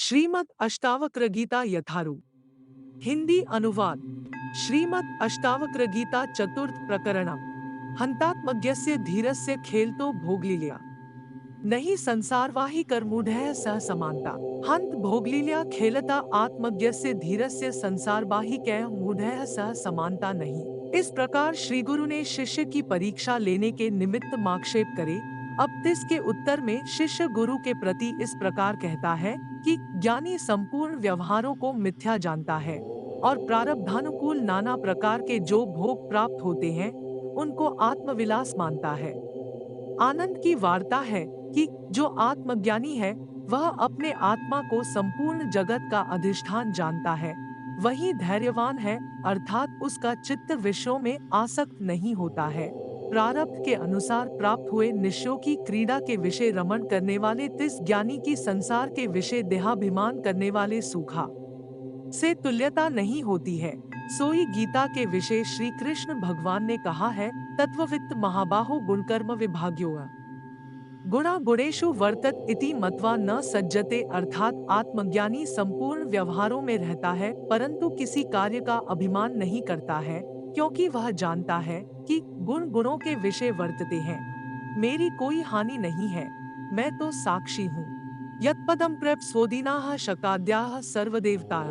श्रीमद् अष्टावक्र गीता यथारूप। हिंदी अनुवाद। श्रीमद् अष्टावक्र गीता चतुर्थ प्रकरणम। हंतात्मज्ञस्य धीरस्य खेलतो भोगलील्या नहीं संसारवाही करमूढ़ः सह समानता। हंत भोगलील्या खेलता आत्मज्ञस्य धीरस्य संसारवाही कह मूढ़ः सह समानता नहीं। इस प्रकार श्री गुरु ने शिष्य की परीक्षा लेने के निमित्त माक्षेप करे। अब इसके उत्तर में शिष्य गुरु के प्रति इस प्रकार कहता है कि ज्ञानी संपूर्ण व्यवहारों को मिथ्या जानता है और प्रारब्धानुकूल नाना प्रकार के जो भोग प्राप्त होते हैं उनको आत्मविलास मानता है। आनंद की वार्ता है कि जो आत्मज्ञानी है वह अपने आत्मा को संपूर्ण जगत का अधिष्ठान जानता है। वही धैर्यवान है, अर्थात उसका चित्त विषयों में आसक्त नहीं होता है। प्रारब्ध के अनुसार प्राप्त हुए निश्चयों की क्रीड़ा के विषय रमण करने वाले तिस ज्ञानी की संसार के विषय देहाभिमान करने वाले सूखा से तुल्यता नहीं होती है। सोई गीता के विषय श्री कृष्ण भगवान ने कहा है, तत्ववित्त महाबाहो गुणकर्म विभाग्यो गुणा गुणेषु वर्तत इति मत्वा न सज्जते, अर्थात आत्मज्ञानी संपूर्ण व्यवहारों में रहता है परंतु किसी कार्य का अभिमान नहीं करता है, क्योंकि वह जानता है कि गुण गुणों के विषय वर्तते हैं। मेरी कोई हानि नहीं है, मैं तो साक्षी हूँ। यत्पदम प्रप स्वोदिनाः शकाद्याः सर्वदेवताः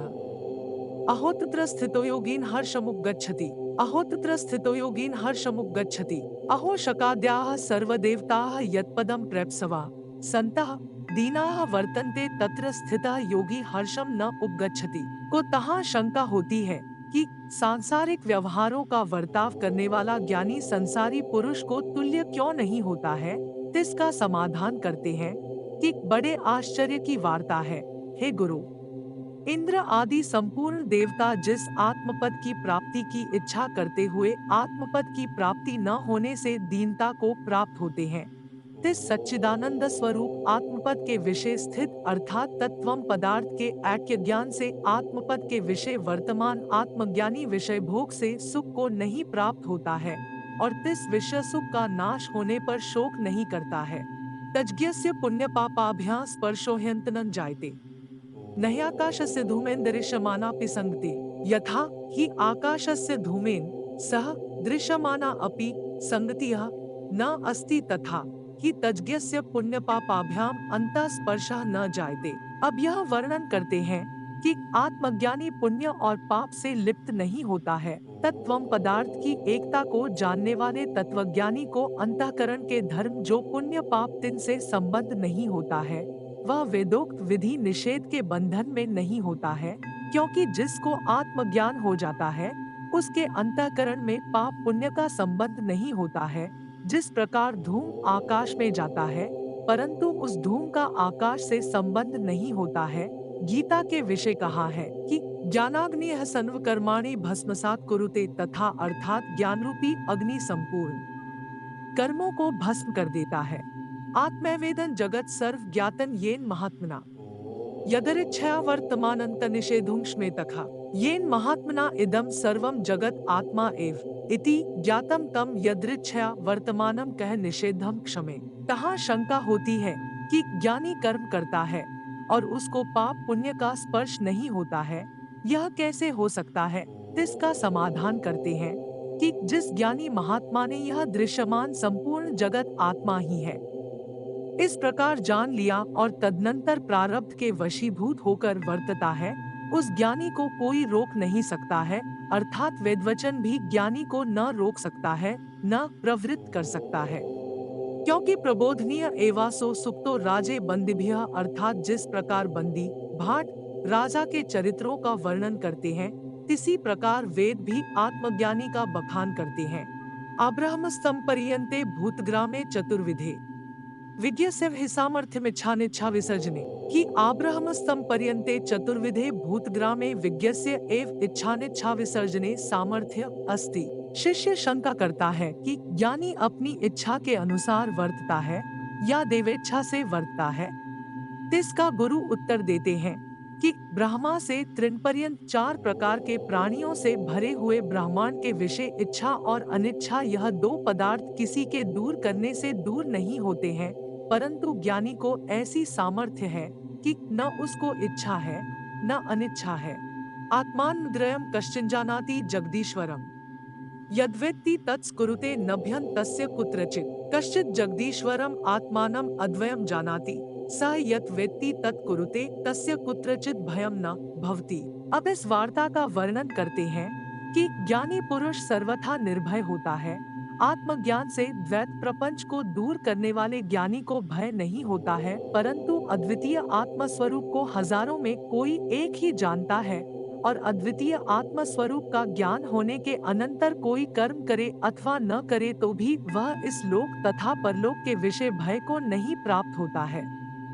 अहोत्र स्थितो योगीन हर्षमुख गच्छति। अहोत्र स्थितो योगीन हर्षमुख गच्छति। अहो शकाद्याः सर्वदेवताः यत्पदं प्रेप्सवा सन्तः दीनाः वर्तन्ते तत्र स्थितः योगी हर्षम न उपगच्छति। को तहाँ शंका होती है कि सांसारिक व्यवहारों का वर्ताव करने वाला ज्ञानी संसारी पुरुष को तुल्य क्यों नहीं होता है। इसका समाधान करते हैं कि बड़े आश्चर्य की वार्ता है, हे गुरु। इंद्र आदि संपूर्ण देवता जिस आत्मपद की प्राप्ति की इच्छा करते हुए आत्मपद की प्राप्ति न होने से दीनता को प्राप्त होते हैं, तिस सच्चिदानंद स्वरूप आत्मपद के विषय स्थित अर्थात तत्वम पदार्थ के ऐक्य ज्ञान से आत्मपद के विषय वर्तमान आत्मज्ञानी विषय भोग से सुख को नहीं प्राप्त होता है और तिस विषय सुख का नाश होने पर शोक नहीं करता है। तज्ज्ञस्य पुण्य पापाभ्यां स्पर्शोह्यंतनं जायते नहि आकाशस्य धूमेन दृश्यमानापि संगति। यथा हि आकाशस्य धूमेन सह दृश्यमाना अपि संगतिः न अस्ति तथा हि तज्ज्ञस्य पुण्यपापाभ्याम अंतः स्पर्शः न जायते। अब यह वर्णन करते हैं कि आत्मज्ञानी पुण्य और पाप से लिप्त नहीं होता है। तत्वम पदार्थ की एकता को जानने वाले तत्वज्ञानी को अंतःकरण के धर्म जो पुण्य पाप तिन से संबद्ध नहीं होता है वह वेदोक्त विधि निषेध के बंधन में नहीं होता है, क्योंकि जिसको आत्मज्ञान हो जाता है उसके अंतःकरण में पाप पुण्य का संबंध नहीं होता है। जिस प्रकार धूम आकाश में जाता है परंतु उस धूम का आकाश से संबंध नहीं होता है। गीता के विषय कहा है कि ज्ञानाग्निः सर्व कर्माणि भस्मसात् कुरुते, तथा अर्थात ज्ञान रूपी अग्नि संपूर्ण कर्मों को भस्म कर देता है। आत्मैवेदन जगत सर्व ज्ञातन येन महात्मना यदरिच्छया वर्तमानंत निषेधुंक्ष्मे तथा येन महात्मना इदम सर्वम जगत आत्मा एव इति ज्ञातम तम यदृच्छया वर्तमानम कह निषेधम क्षमे। तहाँ शंका होती है कि ज्ञानी कर्म करता है और उसको पाप पुण्य का स्पर्श नहीं होता है, यह कैसे हो सकता है। इसका समाधान करते हैं कि जिस ज्ञानी महात्मा ने यह दृश्यमान संपूर्ण जगत आत्मा ही है इस प्रकार जान लिया और तदनंतर प्रारब्ध के वशीभूत होकर वर्तता है, उस ज्ञानी को कोई रोक नहीं सकता है, अर्थात वेदवचन भी ज्ञानी को न रोक सकता है न प्रवृत्त कर सकता है। क्योंकि प्रबोधनीय एवासो सुप्तो राजे बंदिभ्यः, अर्थात जिस प्रकार बंदी भाट राजा के चरित्रों का वर्णन करते हैं इसी प्रकार वेद भी आत्मज्ञानी का बखान करते हैं। आब्रह्म स्तंपर्यन्ते भूतग्रामे चतुर्विधे विज्ञस्य हि सामर्थ्यमिच्छानिच्छा विसर्जने कि आब्रह्म स्तंपर्यन्ते चतुर्विधे भूतग्रामे विज्ञस्य एव इच्छानिच्छा विसर्जने सामर्थ्य अस्ति। शिष्य शंका करता है कि ज्ञानी अपनी इच्छा के अनुसार वर्तता है या देवेच्छा से वर्तता है। इसका गुरु उत्तर देते हैं कि ब्रह्मा से तृणपर्यंत 4 प्रकार के प्राणियों से भरे हुए ब्रह्मांड के विषय इच्छा और अनिच्छा, यह 2 पदार्थ किसी के दूर करने से दूर नहीं होते हैं, परंतु ज्ञानी को ऐसी सामर्थ्य है कि न उसको इच्छा है न अनिच्छा है। आत्मानुद्रयम कश्चिन जानाति जगदीश्वरम, यद्वेत्ति तत्स्कुरुते नभ्यं तस्य कुत्रचित्। कश्चित् जगदीश्वरम आत्मानम अद्वयम जानाति, स यत् वेत्ति तत्कुरुते तस्य कुत्रचित् भयम न भवति। अब इस वार्ता का वर्णन करते हैं कि ज्ञानी पुरुष सर्वथा निर्भय होता है। आत्मज्ञान से द्वैत प्रपंच को दूर करने वाले ज्ञानी को भय नहीं होता है, परंतु अद्वितीय आत्म स्वरूप को हजारों में कोई एक ही जानता है। और अद्वितीय आत्म स्वरूप का ज्ञान होने के अनंतर कोई कर्म करे अथवा न करे तो भी वह इस लोक तथा परलोक के विषय भय को नहीं प्राप्त होता है।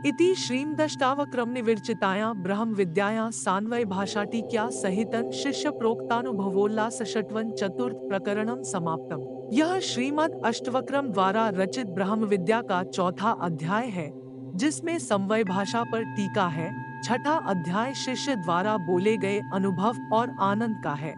इति श्रीमदष्टावक्रम निविर्चितायां ब्रह्म विद्यायां सान्वय भाषा टीक्या सहितं शिष्य प्रोक्तानुभवोल्लास षट्वन चतुर्थ प्रकरणम समाप्तम। यह श्रीमद अष्टवक्रम द्वारा रचित ब्रह्म विद्या का चौथा अध्याय है, जिसमें समवय भाषा पर टीका है। छठा अध्याय शिष्य द्वारा बोले गए अनुभव और आनंद का है।